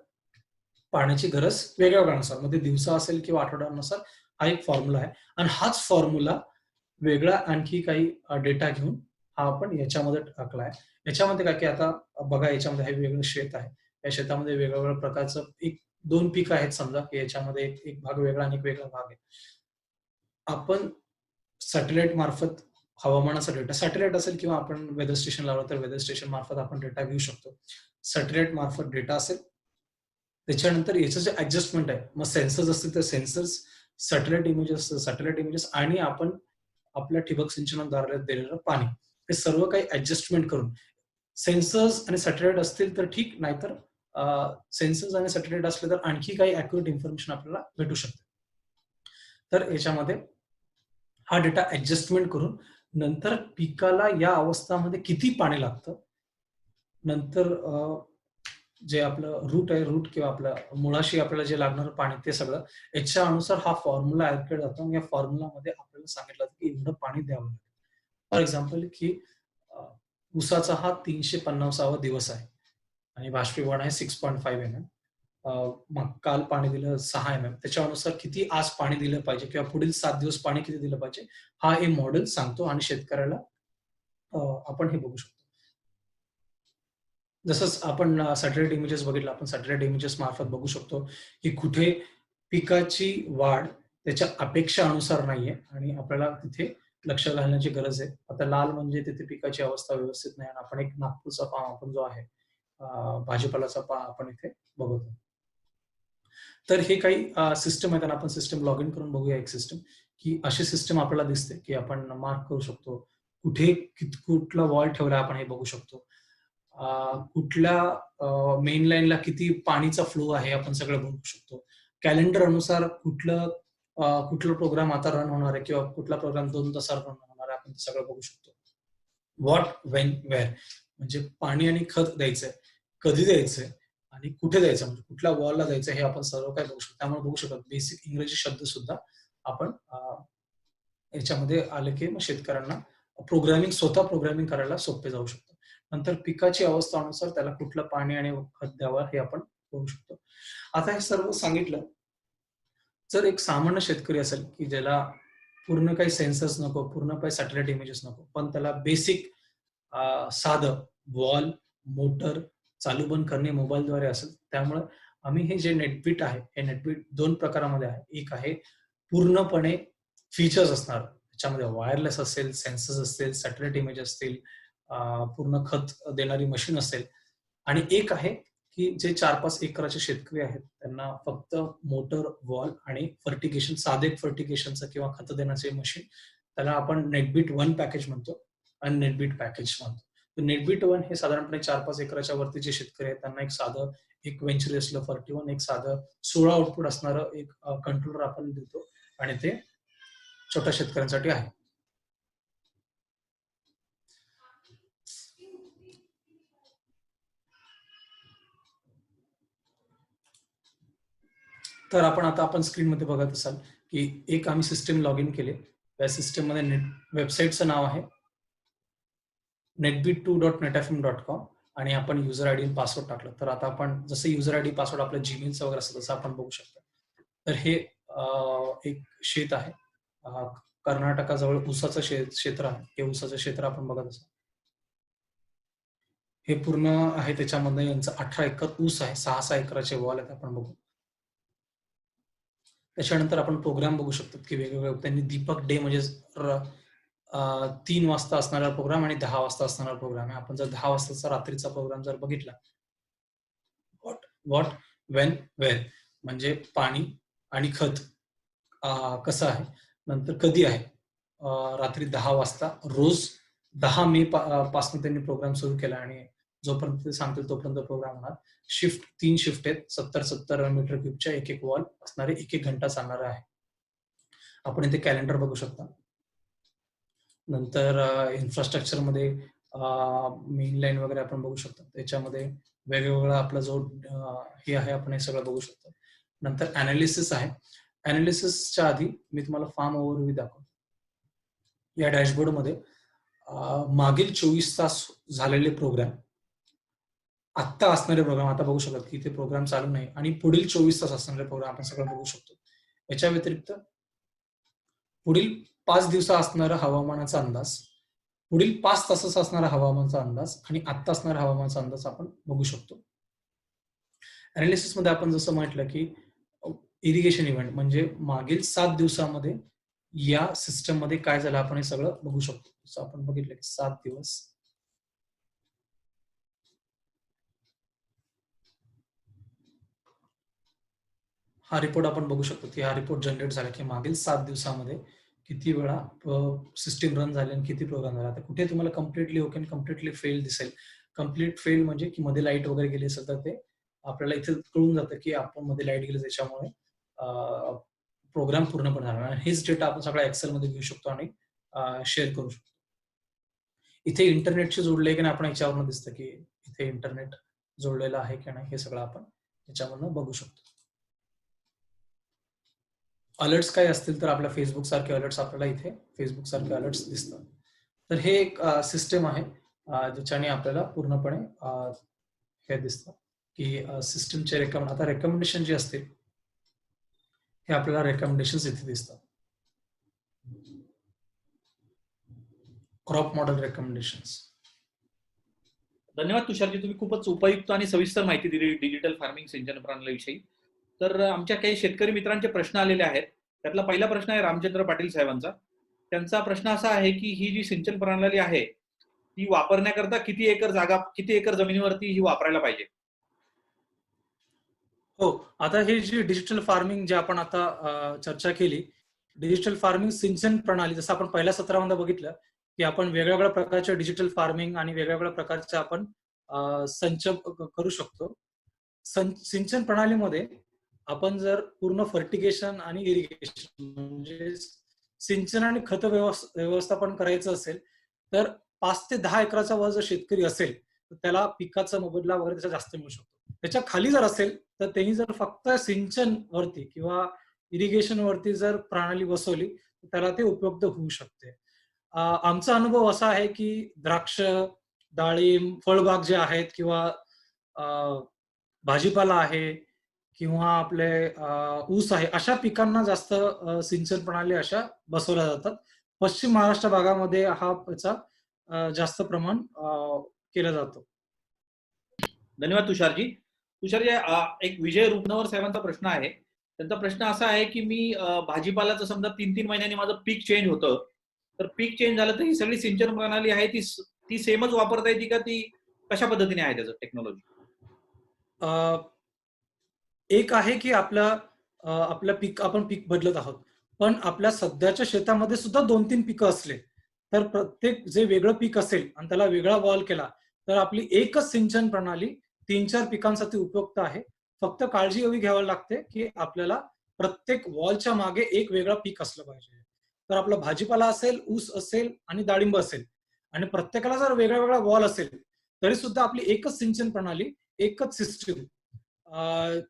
पाण्याची गरज वेगळ्या वेगळ्यानुसार, म्हणजे दिवसा असेल किंवा आठवड्यानुसार हा एक फॉर्म्युला आहे. आणि हाच फॉर्म्युला वेगळा आणखी काही डेटा घेऊन हा आपण याच्यामध्ये टाकला आहे. याच्यामध्ये काय, की आता बघा, याच्यामध्ये हे वेगळं शेत आहे. या शेतामध्ये वेगवेगळ्या प्रकारचं एक 2 पिकं आहेत समजा, की याच्यामध्ये एक भाग वेगळा आणि एक वेगळा भाग आहे. आपण सॅटेलाइट मार्फत हवामानाचा डेटा, सॅटेलाइट असेल किंवा आपण वेदर स्टेशन लावलं तर वेदर स्टेशन मार्फत आपण डेटा घेऊ शकतो. सॅटेलाइट मार्फत डेटा असेल, त्याच्यानंतर याचं जे ऍडजस्टमेंट आहे, मग सेन्सर्स असतील तर सेन्सर्स, सॅटेलाइट इमेजेस आणि आपण आपल्या ठिबक सिंचनाद्वारे दिलेलं पाणी, हे सर्व काही ऍडजस्टमेंट करून सेन्सर्स आणि सॅटेलाइट असतील तर ठीक, नाहीतर सेन्सर्स आणि सॅटेलाइट असले तर आणखी काही अॅक्युरेट इन्फॉर्मेशन आपल्याला भेटू शकते. तर याच्यामध्ये हा डेटा ऍडजस्टमेंट करून नंतर पिकाला या अवस्थामध्ये किती पाणी लागतं, नंतर जे आपलं रूट आहे, रूट किंवा आपल्या मुळाशी आपल्याला जे लागणारं पाणी, ते सगळं याच्या अनुसार हा फॉर्म्युला ऍड केला जातो. या फॉर्म्युलामध्ये आपल्याला सांगितलं जातं की एवढं पाणी द्यावं लागतं. फॉर एक्झाम्पल, की ऊसाचा हा 350वा दिवस आहे आणि बाष्पीभवन आहे 6.5 mm. मग काल पाणी दिलं 6 mm. त्याच्यानुसार किती आज पाणी दिलं पाहिजे किंवा पुढील 7 दिवस पाणी किती दिलं पाहिजे, हा हे मॉडेल सांगतो आणि शेतकऱ्याला आपण हे बघू शकतो. जसंच आपण सॅटेलाइट इमेजेस बघितलं, आपण सॅटेलाइट इमेजेस मार्फत बघू शकतो की कुठे पिकाची वाढ त्याच्या अपेक्षा अनुसार नाहीये आणि आपल्याला तिथे लक्ष घालण्याची गरज आहे. आता लाल म्हणजे तिथे पिकाची अवस्था व्यवस्थित नाही आणि आपण एक नागपूरचा पाम आपण जो आहे भाजीपाल्याचा आपण इथे बघतो. तर हे काही सिस्टम आहेत आणि आपण सिस्टम लॉग इन करून बघूया एक सिस्टम, की अशी सिस्टम आपल्याला दिसते, की आपण मार्क करू शकतो. कुठे कुठला वॉल ठेवला आपण हे बघू शकतो. कुठल्या मेन लाईनला किती पाणीचा फ्लो आहे आपण सगळं बघू शकतो. कॅलेंडर अनुसार कुठला प्रोग्राम आता रन होणार आहे किंवा कुठला प्रोग्राम 2 तासात रन होणार आहे आपण ते सगळं बघू शकतो. व्हॉट, व्हेन, वेअर म्हणजे पाणी आणि खत द्यायचंय, कधी द्यायचंय आणि कुठे द्यायचं म्हणजे कुठल्या वॉलला द्यायचं हे आपण सर्व काही बघू शकतो. त्यामुळे बघू शकतो बेसिक इंग्रजी शब्द सुद्धा आपण याच्यामध्ये आले की मग शेतकऱ्यांना स्वतः प्रोग्रामिंग करायला सोपे जाऊ शकतं. नंतर पिकाची अवस्थानुसार त्याला कुठलं पाणी आणि खत द्यावं हे आपण बघू शकतो. आता हे सर्व सांगितलं, जर एक सामान्य शेतकरी असेल की ज्याला पूर्ण काही सेन्सर्स नको, पूर्ण काही सॅटेलाइट इमेजेस नको, पण त्याला बेसिक साधं वॉल, मोटर चालू बंद करणे मोबाईलद्वारे असेल. त्यामुळे आम्ही हे जे नेटबीट आहे, हे नेटबीट 2 प्रकारामध्ये आहे. एक आहे पूर्णपणे फीचर्स असणार. त्याच्यामध्ये वायरलेस असेल, सेन्सर्स असतील, सॅटेलाइट इमेज असतील, पूर्ण खत देणारी मशीन असेल आणि एक आहे की जे 4-5 एकराचे शेतकरी आहेत त्यांना फक्त मोटर, वॉल आणि फर्टिगेशन साधे फर्टिगेशनचं किंवा खत देण्याचे मशीन त्याला आपण नेटबीट 1 पॅकेज म्हणतो आणि नेटबीट पॅकेज म्हणतो. तर नेटबीट 1 हे साधारणपणे 4-5 एकराच्या वरती जे शेतकरी आहेत त्यांना एक साधं एक वेंचुरियसला 41 एक साधं 16 आउटपुट असणारं एक कंट्रोलर आपण देतो आणि ते छोट्या शेतकऱ्यांसाठी आहे. तर आपण स्क्रीनमध्ये बघत असाल की एक आम्ही सिस्टम लॉग इन केले. त्या सिस्टममध्ये वेबसाईटचं नाव आहे netbeat2.netfm.com आणि आपण युजर आयडी आणि पासवर्ड टाकलं. तर आता आपण जसं युजर आयडी पासवर्ड आपलं जीमेलचं वगैरे असतं तसं आपण बघू शकतो. तर हे एक शेत आहे. कर्नाटकाजवळ ऊसाचं क्षेत्र आहे. हे ऊसाचं क्षेत्र आपण बघत असाल. हे पूर्ण आहे त्याच्यामध्ये यांचं 18 एकर ऊस आहे. 6-6 एकराचे वॉल आहेत आपण बघू. त्याच्यानंतर आपण प्रोग्राम बघू शकतो की वेगवेगळे त्यांनी दीपक डे म्हणजे 3 वाजता असणारा प्रोग्राम आणि 10 वाजता असणारा प्रोग्राम आहे. आपण जर 10 वाजताचा रात्रीचा प्रोग्राम जर बघितला, व्हॉट, वेन, वेअर म्हणजे पाणी आणि खत कसं आहे, नंतर कधी आहे, रात्री 10 वाजता रोज 10 मे पासून त्यांनी प्रोग्राम सुरू केला आणि जोपर्यंत ते सांगतील तोपर्यंत प्रोग्राम होणार. शिफ्ट 3 शिफ्ट आहेत. 70-70 मीटर क्यूबच्या एक वॉल असणारे 1 घंटा चालणार आहे. आपण इथे कॅलेंडर बघू शकता. नंतर इन्फ्रास्ट्रक्चरमध्ये मेन लाईन वगैरे आपण बघू शकतो. त्याच्यामध्ये वेगवेगळा आपला जो हे आहे आपण हे सगळं बघू शकतो. नंतर अनालिसिस आहे. अनालिसिसच्या आधी मी तुम्हाला फार्म ओव्हरव्ह्यू दाखवतो. या डॅशबोर्डमध्ये मागील 24 तास झालेले प्रोग्राम, आत्ता असणारे प्रोग्राम आता बघू शकतो की इथे प्रोग्राम चालू नाही आणि पुढील 24 तास असणारे प्रोग्राम आपण सगळं बघू शकतो. याच्या व्यतिरिक्त पुढील 5 दिवसा असणारा हवामानाचा अंदाज, पुढील 5 तासाचा असणारा हवामानाचा अंदाज आणि आत्ता असणारा हवामानाचा अंदाज आपण बघू शकतो. अनालिसिसमध्ये आपण जसं म्हटलं की इरिगेशन इव्हेंट म्हणजे मागील 7 दिवसामध्ये या सिस्टम मध्ये काय झालं आपण हे सगळं बघू शकतो. जसं आपण बघितलं की 7 दिवस, हा रिपोर्ट आपण बघू शकतो की हा रिपोर्ट जनरेट झाला की मागील 7 दिवसामध्ये किती वेळा सिस्टीम रन झाले आणि किती प्रोग्राम झाला. आता कुठे तुम्हाला कम्प्लिटली ओके आणि कम्प्लिटली फेल दिसेल. कम्प्लीट फेल म्हणजे की मध्ये लाईट वगैरे गेली असेल तर ते आपल्याला इथे कळून जातं की आपण मध्ये लाईट गेली त्याच्यामुळे प्रोग्राम पूर्णपणे झाला. आणि हेच डेटा आपण सगळ्या एक्सेल मध्ये घेऊ शकतो आणि शेअर करू शकतो. इथे इंटरनेटशी जोडले की नाही आपण याच्यावरनं दिसतं की इथे इंटरनेट जोडलेलं आहे की नाही हे सगळं आपण याच्यावरनं बघू शकतो. अलर्ट्स काय असतील तर आपल्या फेसबुक सारखे अलर्ट्स आपल्याला इथे फेसबुक सारखे अलर्ट्स दिसतात. तर हे एक सिस्टम आहे ज्याच्याने आपल्याला पूर्णपणे हे दिसतं की सिस्टमचे आता रेकमेंडेशन जे असते हे आपल्याला रेकमेंडेशन इथे दिसतात. Crop model recommendations. धन्यवाद तुषारजी, तुम्ही खूपच उपयुक्त आणि सविस्तर माहिती दिली डिजिटल फार्मिंग सिंचन प्रणालीविषयी. तर आमच्या काही शेतकरी मित्रांचे प्रश्न आलेले आहेत. त्यातला पहिला प्रश्न आहे रामचंद्र पाटील साहेबांचा. त्यांचा प्रश्न असा आहे की ही जी सिंचन प्रणाली आहे ती वापरण्याकरता किती एकर जमिनीवरती ही वापरायला पाहिजे? हो, आता हे जी डिजिटल फार्मिंग जे आपण आता चर्चा केली, डिजिटल फार्मिंग सिंचन प्रणाली जसं आपण पहिल्या सत्रामध्ये बघितलं, की आपण वेगवेगळ्या प्रकारच्या डिजिटल फार्मिंग आणि वेगवेगळ्या प्रकारचे आपण संच करू शकतो. सिंचन प्रणालीमध्ये आपण जर पूर्ण फर्टिगेशन आणि इरिगेशन म्हणजे सिंचन आणि खत व्यवस्थापन करायचं असेल, तर 5 ते 10 एकराचा वर जर शेतकरी असेल, तर त्याला पिकाचा मोबदला वगैरे त्याचा जास्त मिळू शकतो. त्याच्या खाली जर असेल, तर त्यांनी जर फक्त सिंचन वरती किंवा इरिगेशन वरती जर प्रणाली बसवली, तर त्याला ते उपयुक्त होऊ शकते. आमचा अनुभव असा आहे, की द्राक्ष, डाळिंब, फळबाग जे आहेत किंवा अ, भाजीपाला आहे किंवा आपले ऊस आहे, अशा पिकांना जास्त सिंचन प्रणाली अशा बसवल्या जातात. पश्चिम महाराष्ट्र भागामध्ये हा याचा जास्त प्रमाण केलं जातं. धन्यवाद तुषारजी. तुषारजी, एक विजय रुपनवर साहेबांचा प्रश्न आहे. त्यांचा प्रश्न असा आहे की मी भाजीपालाचं समजा 3-3 महिन्यांनी माझं पीक चेंज होतं, तर पीक चेंज झालं तर ही सगळी सिंचन प्रणाली आहे ती सेमच वापरता येते का? ती कशा पद्धतीने आहे त्याचं टेक्नॉलॉजी? अ, एक आहे की आपलं पीक आपण पीक बदलत आहोत. पण आपल्या सध्याच्या शेतामध्ये सुद्धा 2-3 पिकं असले, तर प्रत्येक जे वेगळं पीक असेल आणि त्याला वेगळा वॉल केला, तर आपली एकच सिंचन प्रणाली 3-4 पिकांसाठी उपयुक्त आहे. फक्त काळजी एवढी घ्यावी लागते, की आपल्याला प्रत्येक वॉलच्या मागे एक वेगळं पीक असलं पाहिजे. तर आपला भाजीपाला असेल, ऊस असेल आणि डाळिंब असेल आणि प्रत्येकाला जर वेगळा-वेगळा वॉल असेल, तरी सुद्धा आपली एकच सिंचन प्रणाली, एकच सिस्टम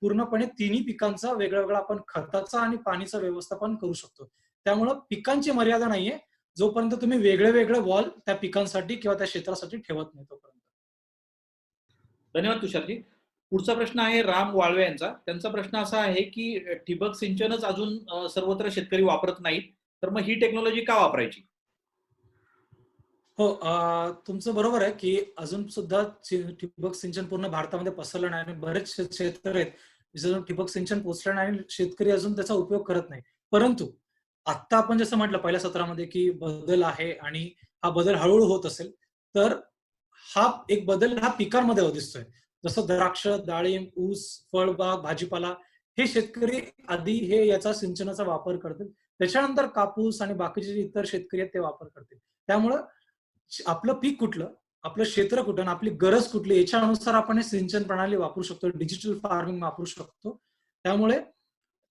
पूर्णपणे तिन्ही पिकांचा वेगळा-वेगळा आपण खताचा आणि पाणीचं व्यवस्थापन करू शकतो. त्यामुळं पिकांची मर्यादा नाहीये, जोपर्यंत तुम्ही वेगळे-वेगळे वॉल त्या पिकांसाठी किंवा त्या क्षेत्रासाठी ठेवत नाही तोपर्यंत. धन्यवाद तुषारजी. पुढचा प्रश्न आहे राम वाळवे यांचा. त्यांचा प्रश्न असा आहे की ठिबक सिंचनच अजून सर्वत्र शेतकरी वापरत नाहीत, तर मग ही टेक्नॉलॉजी का वापरायची? हो, तुमचं बरोबर आहे, की अजून सुद्धा ठिबक सिंचन पूर्ण भारतामध्ये पसरलं नाही आणि बरेच क्षेत्र आहेत, जिथे अजून ठिबक सिंचन पोहोचलं नाही आणि शेतकरी अजून त्याचा उपयोग करत नाही. परंतु आत्ता आपण जसं म्हटलं पहिल्या सत्रामध्ये, की बदल आहे आणि हा बदल हळू होत असेल, तर हा एक बदल हा पिकांमध्ये दिसतोय. जसं द्राक्ष, डाळिंब, ऊस, फळबाग, भाजीपाला हे शेतकरी आधी याचा सिंचनाचा वापर करतील. त्याच्यानंतर कापूस आणि बाकीचे जे इतर शेतकरी आहेत ते वापर करतील. त्यामुळं आपलं पीक कुठलं, आपलं क्षेत्र कुठं आणि आपली गरज कुठली याच्या अनुसार आपण हे सिंचन प्रणाली वापरू शकतो. डिजिटल फार्मिंग वापरू शकतो. त्यामुळे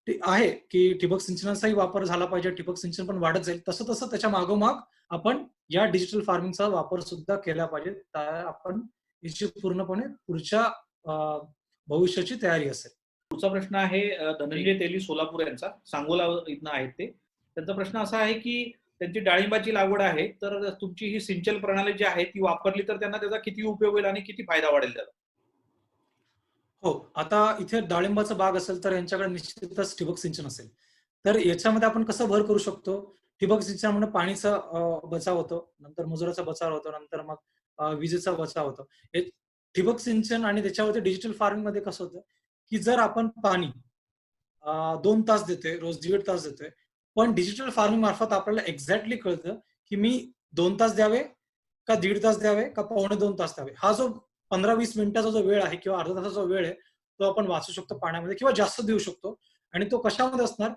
ते आहे, की ठिबक सिंचनाचाही वापर झाला पाहिजे. ठिबक सिंचन पण वाढत जाईल. तसं-तसं त्याच्या मागोमाग आपण या डिजिटल फार्मिंगचा वापर सुद्धा केला पाहिजे. आपण याची पूर्णपणे पुढच्या भविष्याची तयारी असेल. पुढचा प्रश्न आहे धनंजय तेली सोलापूर यांचा. सांगोला इथनं आहेत ते. त्यांचा प्रश्न असा आहे की त्यांची डाळिंबाची लागवड आहे, तर तुमची ही सिंचन प्रणाली जी आहे ती वापरली तर त्यांना त्याचा किती उपयोग होईल आणि किती फायदा वाढेल त्याला? हो, आता इथे डाळिंबाचा बाग असेल तर यांच्याकडे निश्चितच ठिबक सिंचन असेल. तर याच्यामध्ये आपण कसं भर करू शकतो? ठिबक सिंचनामुळे पाणीचा बचाव होतो, नंतर मजुराचा बचाव होतो, नंतर मग विजेचा बचाव होतो. हे ठिबक सिंचन आणि त्याच्यावरती डिजिटल फार्मिंगमध्ये कसं होतं, की जर आपण पाणी 2 तास देतोय, रोज 1.5 तास देतोय. पण डिजिटल फार्मिंग मार्फत आपल्याला एक्झॅक्टली कळतं, की मी 2 तास द्यावे का 1.5 तास द्यावे का पावणे 2 तास द्यावे. हा जो 15-20 मिनिटाचा जो वेळ आहे किंवा अर्धा तासाचा वेळ आहे, तो आपण वाचू शकतो पाण्यामध्ये किंवा जास्त देऊ शकतो. आणि तो कशामध्ये असणार?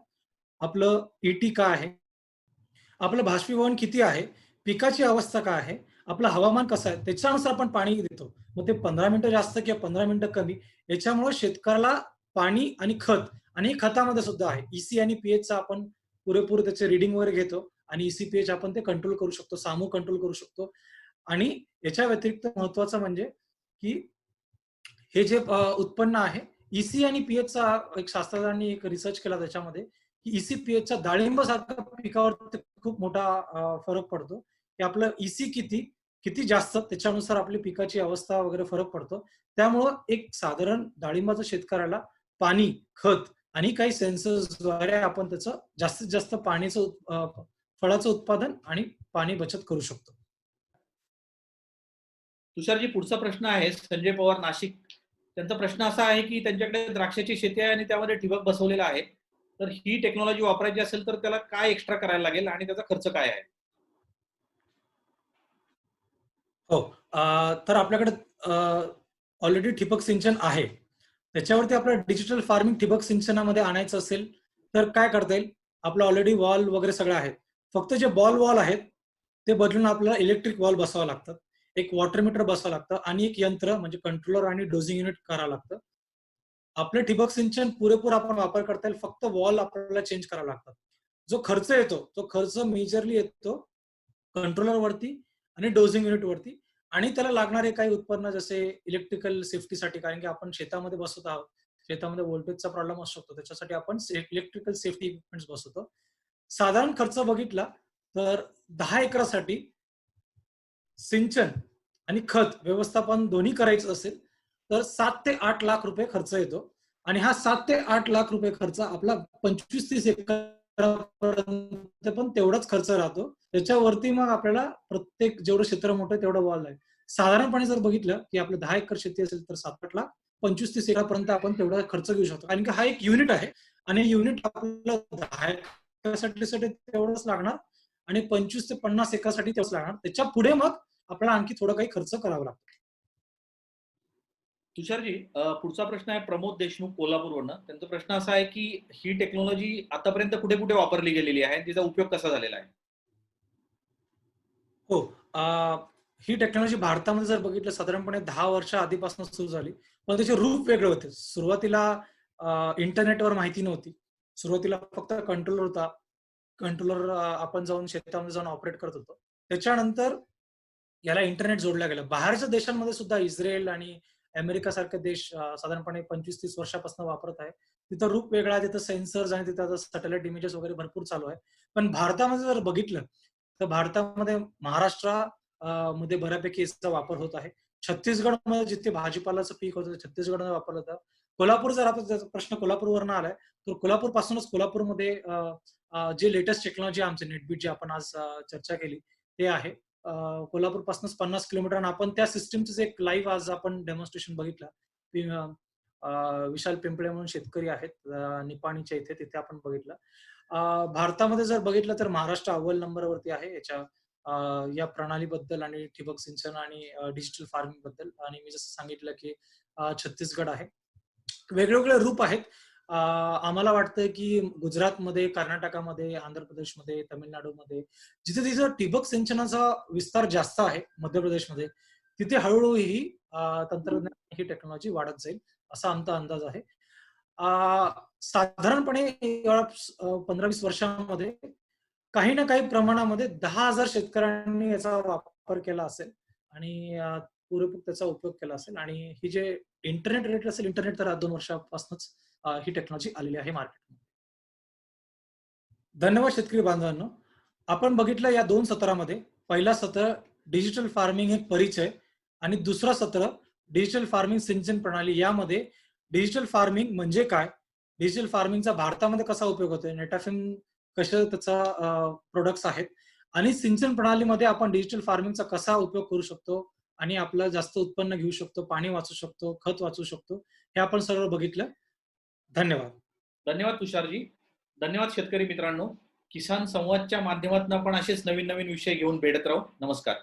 आपलं ईटी काय आहे? आपलं बाष्पीभवन किती आहे? पिकाची अवस्था काय आहे? आपलं हवामान कसं आहे? त्याच्यानुसार आपण पाणी देतो. मग ते 15 मिनिटं जास्त किंवा 15 मिनिटं कमी याच्यामुळे शेतकऱ्याला पाणी आणि खत आणि खतामध्ये सुद्धा आहे. ईसी आणि पीएचचा आपण पुरेपूर त्याचे रीडिंग वगैरे घेतो आणि ईसी, पीएच आपण ते कंट्रोल करू शकतो, सामूहिक कंट्रोल करू शकतो. आणि याच्या व्यतिरिक्त महत्त्वाचं म्हणजे, की हे जे उत्पन्न आहे, ईसी आणि पीएचचा एक शास्त्रज्ञांनी एक रिसर्च केला त्याच्यामध्ये, की ईसी, पीएचच्या डाळिंबासारख्या पिकावर खूप मोठा फरक पडतो, की आपलं ईसी किती, किती जास्त त्याच्यानुसार आपली पिकाची अवस्था वगैरे फरक पडतो. त्यामुळं एक साधारण डाळिंबाच्या शेतकऱ्याला पाणी, खत आणि काही सेन्सर्सद्वारे आपण त्याचं जास्तीत जास्त फळाचं उत्पादन आणि पाणी बचत करू शकतो. तुषारजी, पुढचा प्रश्न आहे संजय पवार नाशिक. त्यांचा प्रश्न असा आहे की त्यांच्याकडे द्राक्षाची शेती आहे आणि त्यामध्ये ठिबक बसवलेला आहे. तर ही टेक्नॉलॉजी वापरायची असेल तर त्याला काय एक्स्ट्रा करायला लागेल आणि त्याचा खर्च काय आहे? हो. तर आपल्याकडे ऑलरेडी ठिबक सिंचन आहे. त्याच्यावरती आपल्याला डिजिटल फार्मिंग ठिबक सिंचनामध्ये आणायचं असेल, तर काय करता येईल? आपलं ऑलरेडी वॉल वगैरे सगळं आहे. फक्त जे वॉल आहेत, ते बदलून आपल्याला इलेक्ट्रिक वॉल बसवावं लागतात. एक वॉटर मीटर बसवावं लागतं आणि एक यंत्र म्हणजे कंट्रोलर आणि डोजिंग युनिट करावं लागतं. आपलं ठिबक सिंचन पुरेपूर आपण वापर करता येईल. फक्त वॉल आपल्याला चेंज करावा लागतात. जो खर्च येतो, तो खर्च मेजरली येतो कंट्रोलर वरती आणि डोजिंग युनिट वरती आणि त्याला लागणारे काही उत्पन्न जसे इलेक्ट्रिकल सेफ्टीसाठी, कारण की आपण शेतामध्ये बसवत आहोत. शेतामध्ये व्होल्टेजचा प्रॉब्लेम असू शकतो. त्याच्यासाठी आपण इलेक्ट्रिकल सेफ्टी इक्विपमेंट्स बसवतो. साधारण खर्च बघितला तर 10 एकरासाठी सिंचन आणि खत व्यवस्थापन दोन्ही करायचं असेल तर 7 ते 8 लाख रुपये खर्च येतो आणि हा 7 ते 8 लाख रुपये खर्च आपला 25-30 एकरापर्यंत पण तेवढाच खर्च राहतो. त्याच्यावरती मग आपल्याला प्रत्येक जेवढं क्षेत्र मोठं आहे तेवढं वॉल आहे. साधारणपणे जर बघितलं की आपलं 10 एकर शेती असेल तर 7-8 लाख 25-30 एकरापर्यंत आपण तेवढा खर्च घेऊ शकतो. कारण की हा एक युनिट आहे आणि युनिट आपल्याला 10 एकरसाठी तेवढंच लागणार आणि 25 ते 50 एकरसाठी तेवढंच लागणार. त्याच्या पुढे मग आपल्याला आणखी थोडं काही खर्च करावा लागतो. तुषारजी, पुढचा प्रश्न आहे प्रमोद देशमुख कोल्हापूरवरनं. त्यांचा प्रश्न असा आहे की ही टेक्नॉलॉजी आतापर्यंत कुठे कुठे वापरली गेलेली आहे, तिचा उपयोग कसा झालेला आहे? हो. ही टेक्नॉलॉजी भारतामध्ये जर बघितलं साधारणपणे 10 वर्ष आधीपासून सुरू झाली. पण त्याचे रूप वेगळे होते. सुरुवातीला इंटरनेटवर माहिती नव्हती. सुरुवातीला फक्त कंट्रोलर होता. कंट्रोलर आपण जाऊन शेतामध्ये जाऊन ऑपरेट करत होतो. त्याच्यानंतर याला इंटरनेट जोडलं गेलं. बाहेरच्या देशांमध्ये सुद्धा इस्रायल आणि अमेरिका सारखे देश साधारणपणे 25-30 वर्षापासून वापरत आहे. तिथं रूप वेगळं आहे, तिथं सेन्सर्स आणि तिथं सॅटेलाइट इमेजेस वगैरे भरपूर चालू आहे. पण भारतामध्ये जर बघितलं, तर भारतामध्ये महाराष्ट्र मध्ये बऱ्यापैकी याचा वापर होत आहे. छत्तीसगडमध्ये जिथे भाजीपालाचं पीक होतं, छत्तीसगडमध्ये वापरलं जातं. कोल्हापूर जर आपण त्याचा प्रश्न कोल्हापूरवरून आलाय, तर कोल्हापूरपासूनच कोल्हापूरमध्ये जे लेटेस्ट टेक्नॉलॉजी आमचे नेटबीट जे आपण आज चर्चा केली, ते आहे. कोल्हापूरपासूनच 50 किलोमीटर आणि आपण त्या सिस्टीमचं एक लाईव्ह आज आपण डेमॉन्स्ट्रेशन बघितलं. विशाल पिंपळे म्हणून शेतकरी आहेत निपाणीच्या इथे, तिथे आपण बघितलं. भारतामध्ये जर बघितलं तर महाराष्ट्र अव्वल नंबरवरती आहे या प्रणालीबद्दल आणि ठिबक सिंचन आणि डिजिटल फार्मिंग बद्दल. आणि मी जसं सांगितलं की छत्तीसगड आहे. वेगवेगळे रूप आहेत. आम्हाला वाटतं की गुजरातमध्ये, कर्नाटकामध्ये, आंध्र प्रदेशमध्ये, तामिळनाडूमध्ये जिथे तिथं ठिबक सिंचनाचा विस्तार जास्त आहे, मध्य प्रदेशमध्ये, तिथे हळूहळू ही तंत्रज्ञान ही टेक्नॉलॉजी वाढत जाईल असा आमचा अंदाज आहे. साधारणपणे 15-20 वर्षांमध्ये काही ना काही प्रमाणामध्ये 10,000 शेतकऱ्यांनी याचा वापर केला असेल आणि पुरेपूर त्याचा उपयोग केला असेल आणि ही जे इंटरनेट रिलेटेड असेल, इंटरनेट तर 2 वर्षापासूनच ही टेक्नॉलॉजी आलेली आहे मार्केटमध्ये. धन्यवाद शेतकरी बांधवांनो. आपण बघितलं या 2 सत्रामध्ये पहिला सत्र डिजिटल फार्मिंग एक परिचय आणि दुसरा सत्र डिजिटल फार्मिंग सिंचन प्रणाली. यामध्ये डिजिटल फार्मिंग म्हणजे काय? डिजिटल फार्मिंगचा भारतामध्ये कसा उपयोग होतोय? नेटाफिम कशा त्याचा प्रोडक्ट्स आहेत आणि सिंचन प्रणालीमध्ये आपण डिजिटल फार्मिंगचा कसा उपयोग करू शकतो आणि आपलं जास्त उत्पन्न घेऊ शकतो, पाणी वाचू शकतो, खत वाचू शकतो, हे आपण सर्व बघितलं. धन्यवाद. धन्यवाद तुषारजी. धन्यवाद शेतकरी मित्रांनो. किसान संवादच्या माध्यमातून आपण असेच नवीन नवीन विषय घेऊन भेटत राहू. नमस्कार.